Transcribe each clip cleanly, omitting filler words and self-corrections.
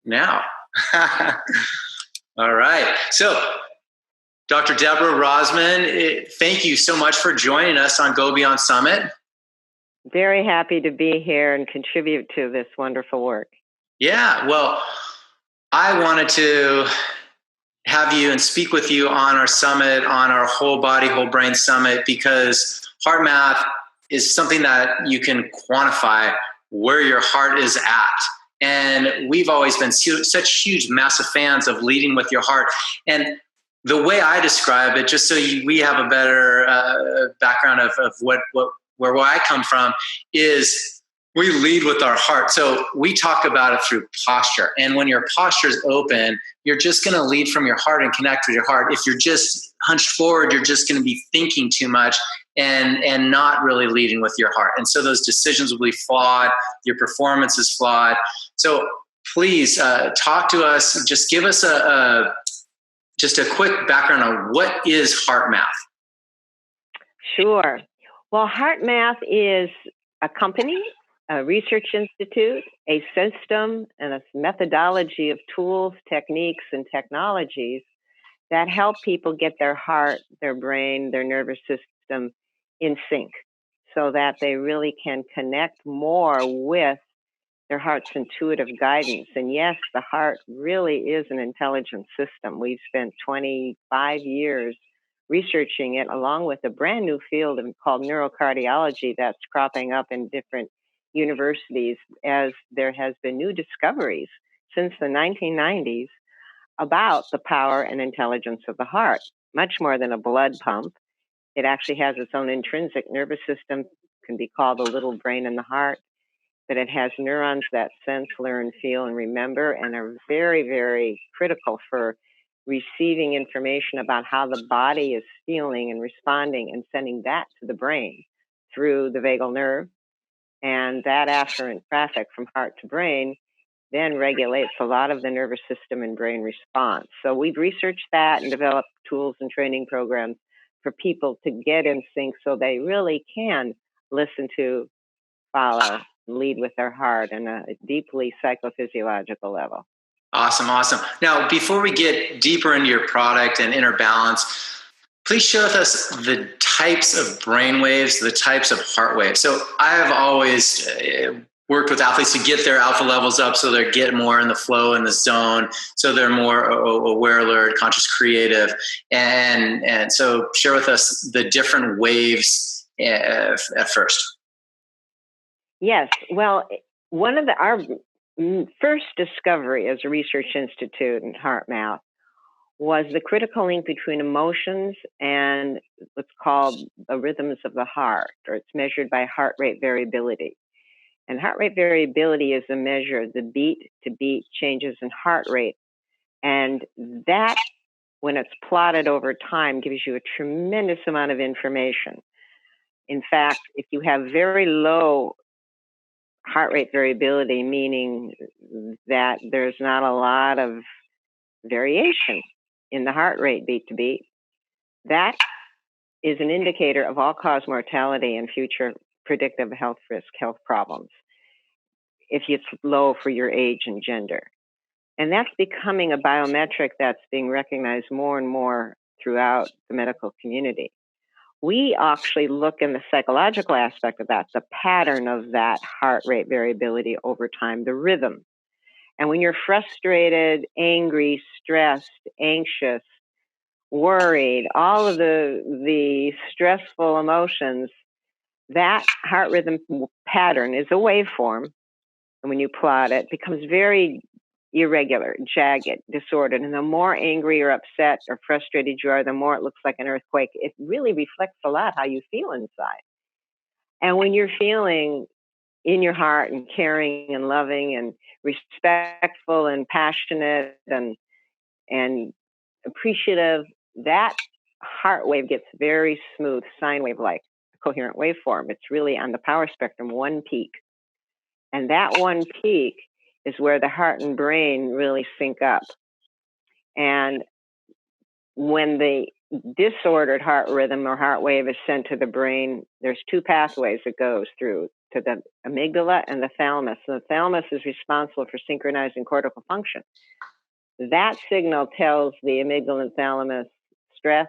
now. All right. So, Dr. Deborah Rozman, thank you so much for joining us on Go Beyond Summit. Very happy to be here and contribute to this wonderful work. Yeah, well, I wanted to have you and speak with you on our summit, on our Whole Body, Whole Brain Summit, because HeartMath is something that you can quantify where your heart is at. And we've always been such huge, massive fans of leading with your heart. And the way I describe it, just so we have a better background of where I come from, is we lead with our heart. So we talk about it through posture. And when your posture is open, you're just going to lead from your heart and connect with your heart. If you're just hunched forward, you're just going to be thinking too much and not really leading with your heart. And so those decisions will be flawed. Your performance is flawed. So please talk to us. Just give us just a quick background on what is HeartMath. Sure. Well, HeartMath is a company, a research institute, a system, and a methodology of tools, techniques, and technologies that help people get their heart, their brain, their nervous system in sync so that they really can connect more with their heart's intuitive guidance. And yes, the heart really is an intelligent system. We've spent 25 years researching it, along with a brand new field called neurocardiology that's cropping up in different universities as there has been new discoveries since the 1990s about the power and intelligence of the heart. Much more than a blood pump. It actually has its own intrinsic nervous system, can be called the little brain in the heart, but it has neurons that sense, learn, feel, and remember, and are very, very critical for receiving information about how the body is feeling and responding and sending that to the brain through the vagal nerve. And that afferent traffic from heart to brain then regulates a lot of the nervous system and brain response. So we've researched that and developed tools and training programs for people to get in sync so they really can listen to, follow, lead with their heart on a deeply psychophysiological level. Awesome. Now, before we get deeper into your product and inner balance, please share with us the types of brain waves, the types of heart waves. So I have always worked with athletes to get their alpha levels up so they get more in the flow, in the zone, so they're more aware, alert, conscious, creative. And so share with us the different waves at first. Yes. Well, one of our first discovery as a research institute in HeartMath was the critical link between emotions and what's called the rhythms of the heart, or it's measured by heart rate variability. And heart rate variability is a measure of the beat to beat changes in heart rate. And that, when it's plotted over time, gives you a tremendous amount of information. In fact, if you have very low heart rate variability, meaning that there's not a lot of variation in the heart rate beat to beat, that is an indicator of all-cause mortality and future predictive health risk, health problems, if it's low for your age and gender. And that's becoming a biometric that's being recognized more and more throughout the medical community. We actually look in the psychological aspect of that, the pattern of that heart rate variability over time, the rhythm. And when you're frustrated, angry, stressed, anxious, worried, all of the stressful emotions, that heart rhythm pattern is a waveform. And when you plot it, it becomes very irregular, jagged, disordered. And the more angry or upset or frustrated you are, the more it looks like an earthquake. It really reflects a lot how you feel inside. And when you're feeling in your heart and caring and loving and respectful and passionate and appreciative, that heart wave gets very smooth, sine wave-like, coherent waveform. It's really on the power spectrum, one peak. And that one peak is where the heart and brain really sync up. And when the disordered heart rhythm or heart wave is sent to the brain, there's two pathways it goes through. to the amygdala and the thalamus. And the thalamus is responsible for synchronizing cortical function. That signal tells the amygdala and thalamus stress,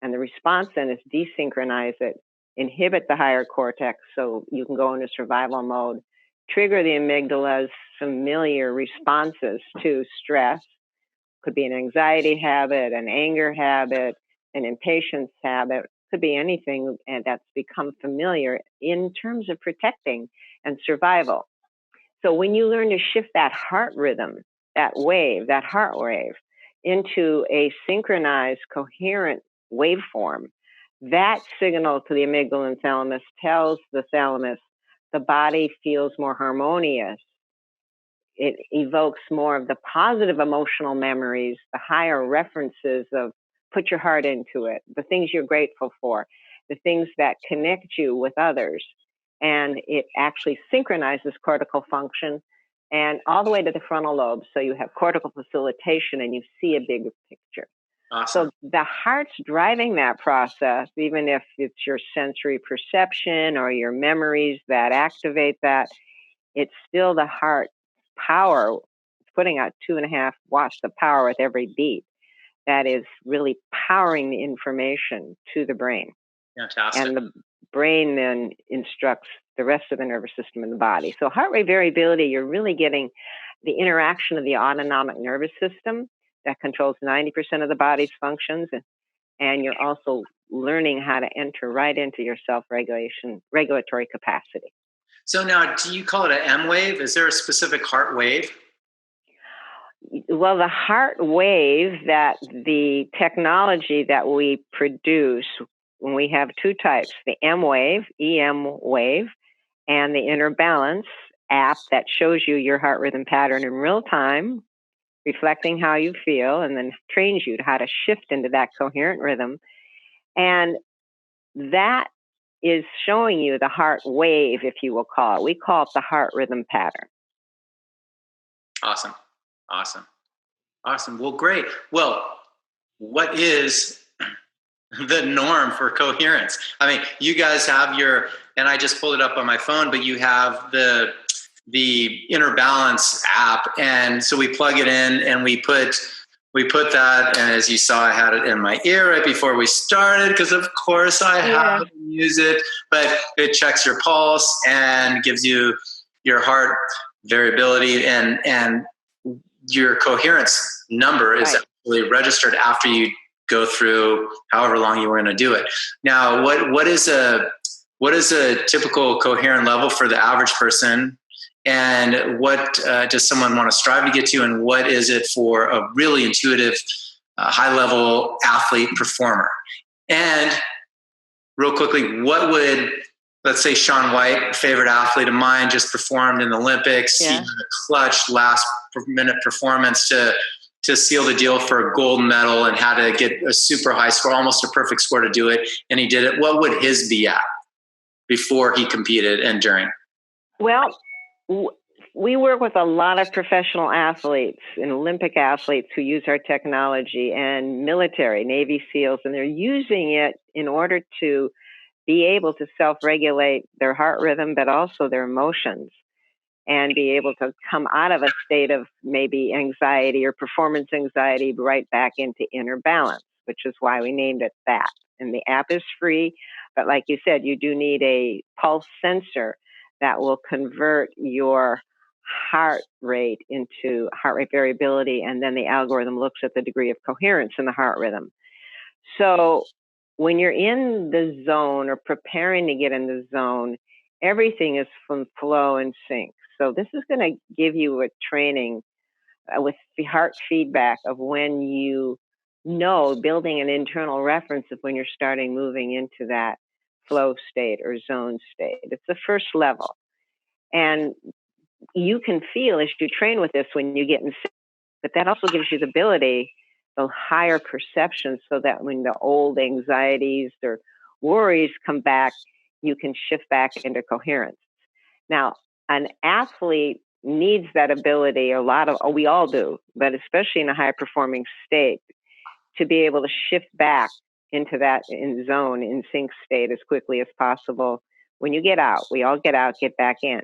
and the response then is desynchronize it, inhibit the higher cortex so you can go into survival mode, trigger the amygdala's familiar responses to stress. Could be an anxiety habit, an anger habit, an impatience habit, could be anything that's become familiar in terms of protecting and survival. So when you learn to shift that heart rhythm, that heart wave, into a synchronized, coherent waveform, that signal to the amygdala and thalamus tells the thalamus the body feels more harmonious. It evokes more of the positive emotional memories, the higher references of put your heart into it, the things you're grateful for, the things that connect you with others. And it actually synchronizes cortical function and all the way to the frontal lobe. So you have cortical facilitation and you see a bigger picture. Awesome. So the heart's driving that process, even if it's your sensory perception or your memories that activate that, it's still the heart power, putting out 2.5 watts of power with every beat. That is really powering the information to the brain. Fantastic. And the brain then instructs the rest of the nervous system in the body. So heart rate variability, you're really getting the interaction of the autonomic nervous system that controls 90% of the body's functions. And you're also learning how to enter right into your self-regulation, regulatory capacity. So now, do you call it an M wave? Is there a specific heart wave? Well, the heart wave, that the technology that we produce, when we have two types, the M wave, EM wave, and the Inner Balance app that shows you your heart rhythm pattern in real time, reflecting how you feel, and then trains you to how to shift into that coherent rhythm. And that is showing you the heart wave, if you will call it. We call it the heart rhythm pattern. Awesome. Well, great. Well, what is the norm for coherence? I mean, you guys have your, and I just pulled it up on my phone, but you have the Inner Balance app. And so we plug it in and we put that, and as you saw, I had it in my ear right before we started, because of course I have to use it, but it checks your pulse and gives you your heart variability, and your coherence number is actually registered after you go through however long you were going to do it. Now, what is a typical coherent level for the average person? And what does someone want to strive to get to, and what is it for a really intuitive, high-level athlete performer? And real quickly, what would, let's say Shaun White, favorite athlete of mine, just performed in the Olympics. He had a clutch last-minute performance to seal the deal for a gold medal and had to get a super high score, almost a perfect score to do it, and he did it. What would his be at before he competed and during? Well, we work with a lot of professional athletes and Olympic athletes who use our technology, and military, Navy SEALs, and they're using it in order to be able to self-regulate their heart rhythm, but also their emotions, and be able to come out of a state of maybe anxiety or performance anxiety right back into inner balance, which is why we named it that. And the app is free, but like you said, you do need a pulse sensor that will convert your heart rate into heart rate variability, and then the algorithm looks at the degree of coherence in the heart rhythm. So when you're in the zone or preparing to get in the zone, everything is from flow and sync. So this is going to give you a training with the heart feedback of when you know, building an internal reference of when you're starting moving into that flow state or zone state. It's the first level. And you can feel as you train with this when you get in sync, but that also gives you the ability, the higher perception, so that when the old anxieties or worries come back, you can shift back into coherence. Now, an athlete needs that ability, we all do, but especially in a high performing state, to be able to shift back into that in zone, in sync state as quickly as possible When you get out, we all get out, get back in.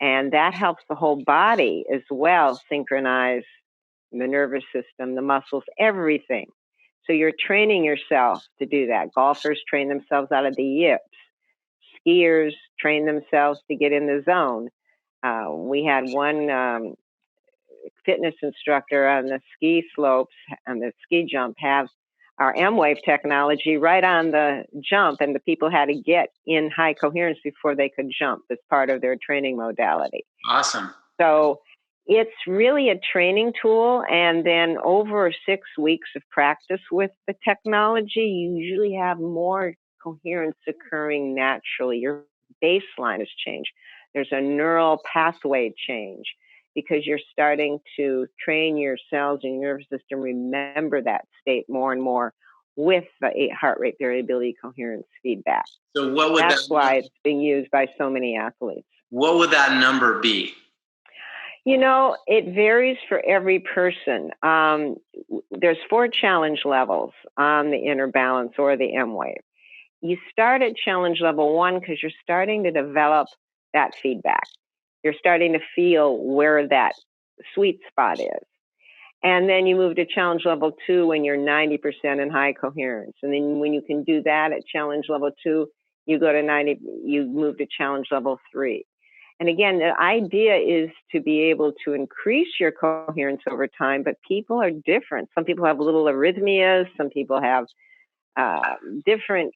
And that helps the whole body as well synchronize the nervous system, the muscles, everything. So you're training yourself to do that. Golfers train themselves out of the yips. Skiers train themselves to get in the zone. We had one fitness instructor on the ski slopes and the ski jump have our M-Wave technology right on the jump, and the people had to get in high coherence before they could jump as part of their training modality. Awesome. So it's really a training tool, and then over 6 weeks of practice with the technology, you usually have more coherence occurring naturally. Your baseline has changed. There's a neural pathway change because you're starting to train your cells and your nervous system remember that state more and more with the heart rate variability coherence feedback. So what would That's why it's being used by so many athletes. What would that number be? You know, it varies for every person. There's 4 challenge levels on the inner balance or the M-Wave. You start at challenge level 1 because you're starting to develop that feedback. You're starting to feel where that sweet spot is. And then you move to challenge level 2 when you're 90% in high coherence. And then when you can do that at challenge level 2, you go to 90, you move to challenge level 3. And again, the idea is to be able to increase your coherence over time, but people are different. Some people have little arrhythmias. Some people have different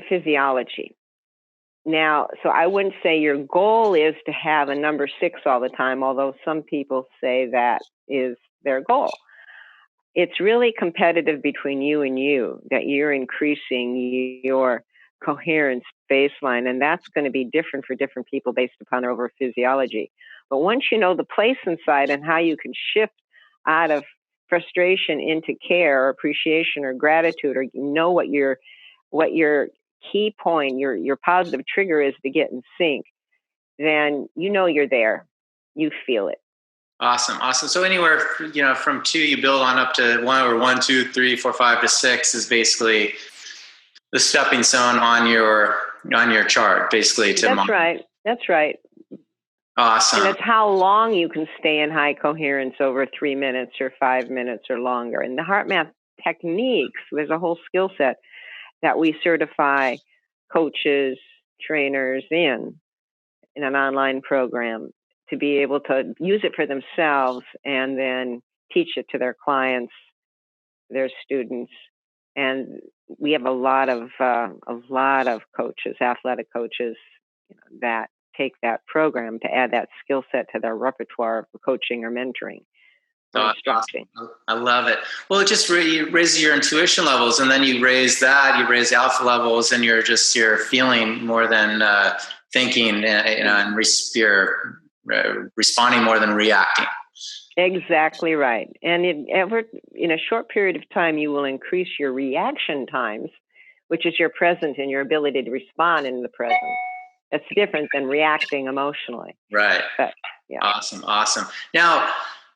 physiology. Now, so I wouldn't say your goal is to have a number 6 all the time, although some people say that is their goal. It's really competitive between you and you, that you're increasing your coherence baseline, and that's going to be different for different people based upon their overall physiology. But once you know the place inside and how you can shift out of frustration into care or appreciation or gratitude, or you know what your key point, your positive trigger is to get in sync, then you know you're there. You feel it. Awesome. So anywhere, from 2, you build on up to 1, or 1, 2, 3, 4, 5 to 6 is basically the stepping stone on your chart, basically. That's right. Awesome. And it's how long you can stay in high coherence over 3 minutes or 5 minutes or longer. And the HeartMath techniques, there's a whole skill set that we certify coaches, trainers in an online program to be able to use it for themselves and then teach it to their clients, their students. And we have a lot of coaches, athletic coaches, that take that program to add that skill set to their repertoire for coaching or mentoring. Awesome. I love it. Well, it just raises your intuition levels, and then you raise alpha levels, and you're feeling more than thinking, and you're responding more than reacting. Exactly right. And in a short period of time, you will increase your reaction times, which is your present and your ability to respond in the present. That's different than reacting emotionally. Right. But, yeah. Awesome. Now,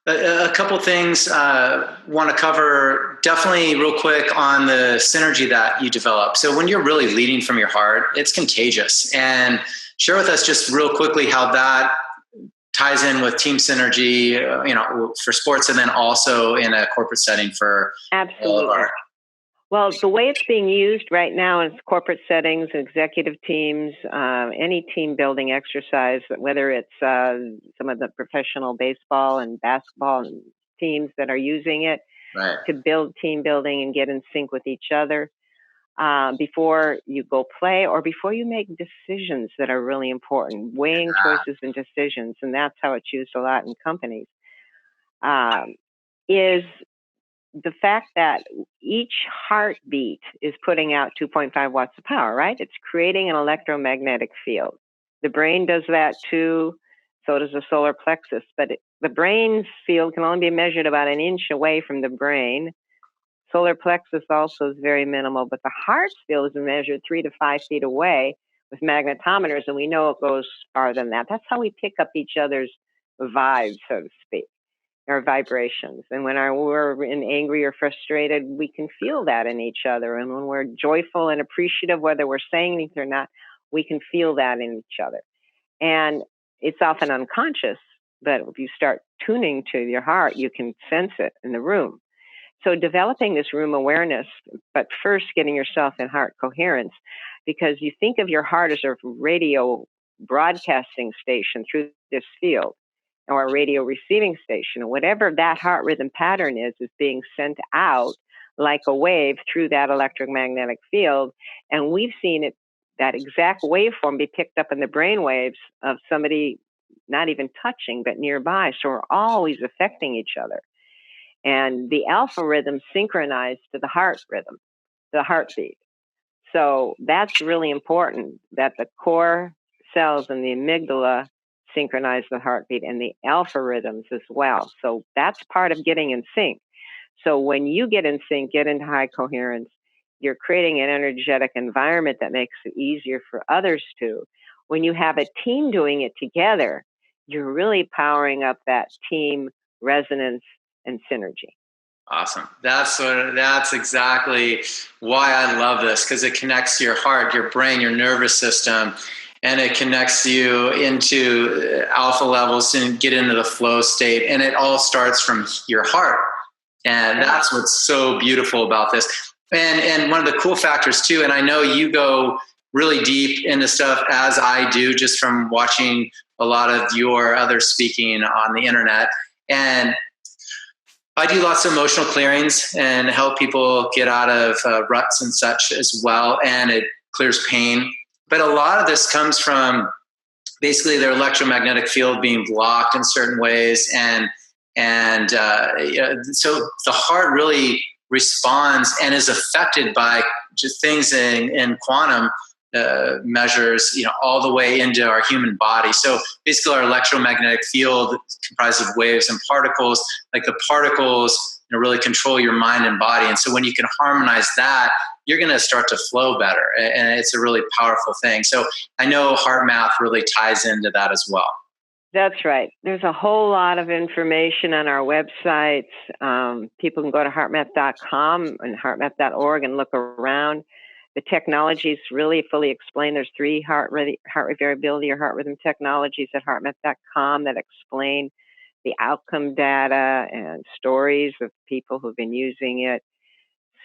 a couple things want to cover definitely real quick on the synergy that you develop. So when you're really leading from your heart, it's contagious. And share with us just real quickly how that ties in with team synergy, for sports, and then also in a corporate setting for absolutely. Well, the way it's being used right now in corporate settings, executive teams, any team building exercise, whether it's some of the professional baseball and basketball teams that are using it to build team building and get in sync with each other before you go play or before you make decisions that are really important, weighing choices and decisions, and that's how it's used a lot in companies, is the fact that each heartbeat is putting out 2.5 watts of power, right? It's creating an electromagnetic field. The brain does that too. So does the solar plexus. But the brain's field can only be measured about an inch away from the brain. Solar plexus also is very minimal, but the heart's field is measured 3 to 5 feet away with magnetometers, and we know it goes farther than that. That's how we pick up each other's vibes, so to speak. our vibrations. And when we're angry or frustrated, we can feel that in each other. And when we're joyful and appreciative, whether we're saying anything or not, we can feel that in each other. And it's often unconscious, but if you start tuning to your heart, you can sense it in the room. So developing this room awareness, but first getting yourself in heart coherence, because you think of your heart as a radio broadcasting station through this field, or a radio receiving station, or whatever that heart rhythm pattern is being sent out like a wave through that electromagnetic field. And we've seen it, that exact waveform, be picked up in the brain waves of somebody not even touching, but nearby. So we're always affecting each other. And the alpha rhythm synchronized to the heart rhythm, the heartbeat. So that's really important, that the core cells in the amygdala synchronize the heartbeat and the alpha rhythms as well. So that's part of getting in sync. So when you get in sync, get into high coherence, you're creating an energetic environment that makes it easier for others to. When you have a team doing it together, you're really powering up that team resonance and synergy. Awesome. That's exactly why I love this, because it connects to your heart, your brain, your nervous system, and it connects you into alpha levels and get into the flow state. And it all starts from your heart. And that's what's so beautiful about this. And one of the cool factors too, and I know you go really deep into stuff as I do, just from watching a lot of your other speaking on the internet. And I do lots of emotional clearings and help people get out of ruts and such as well. And it clears pain. But a lot of this comes from basically their electromagnetic field being blocked in certain ways. And so the heart really responds and is affected by just things in quantum measures, all the way into our human body. So basically our electromagnetic field comprised of waves and particles, like the particles really control your mind and body. And so when you can harmonize that, you're going to start to flow better. And it's a really powerful thing. So I know HeartMath really ties into that as well. That's right. There's a whole lot of information on our websites. People can go to HeartMath.com and HeartMath.org and look around. The technologies really fully explained. There's 3 heart variability or heart rhythm technologies at HeartMath.com that explain the outcome data and stories of people who've been using it.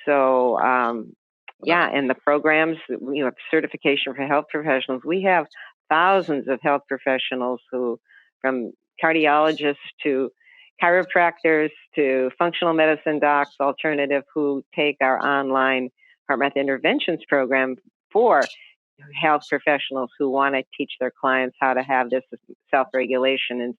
So, and the programs, have certification for health professionals. We have thousands of health professionals who, from cardiologists to chiropractors to functional medicine docs, alternative, who take our online HeartMath interventions program for health professionals who want to teach their clients how to have this self-regulation and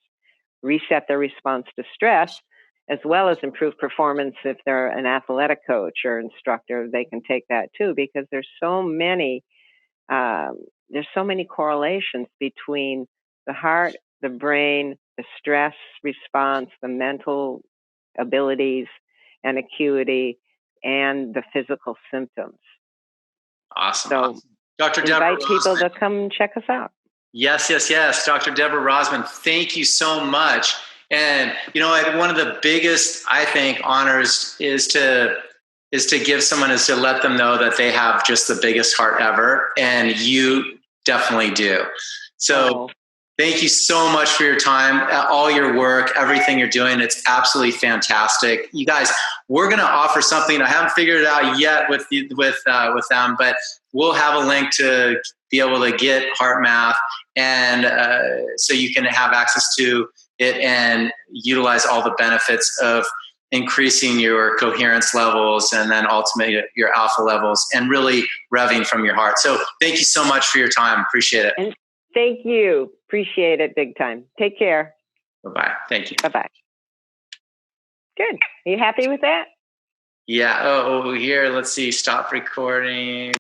reset their response to stress, as well as improve performance. If they're an athletic coach or instructor, they can take that too, because there's so many correlations between the heart, the brain, the stress response, the mental abilities and acuity, and the physical symptoms. Awesome. So awesome. Dr. Deborah invite people to come check us out. Yes. Dr. Deborah Rozman, thank you so much. And, one of the biggest, I think, honors is to give someone, is to let them know that they have just the biggest heart ever. And you definitely do. So thank you so much for your time, all your work, everything you're doing. It's absolutely fantastic. You guys, we're going to offer something. I haven't figured it out yet with them, but we'll have a link to be able to get HeartMath, and so you can have access to it and utilize all the benefits of increasing your coherence levels and then ultimately your alpha levels and really revving from your heart. So thank you so much for your time. Appreciate it. And thank you. Appreciate it big time. Take care. Bye-bye. Thank you. Bye-bye. Good. Are you happy with that? Yeah. Oh, here, let's see. Stop recording.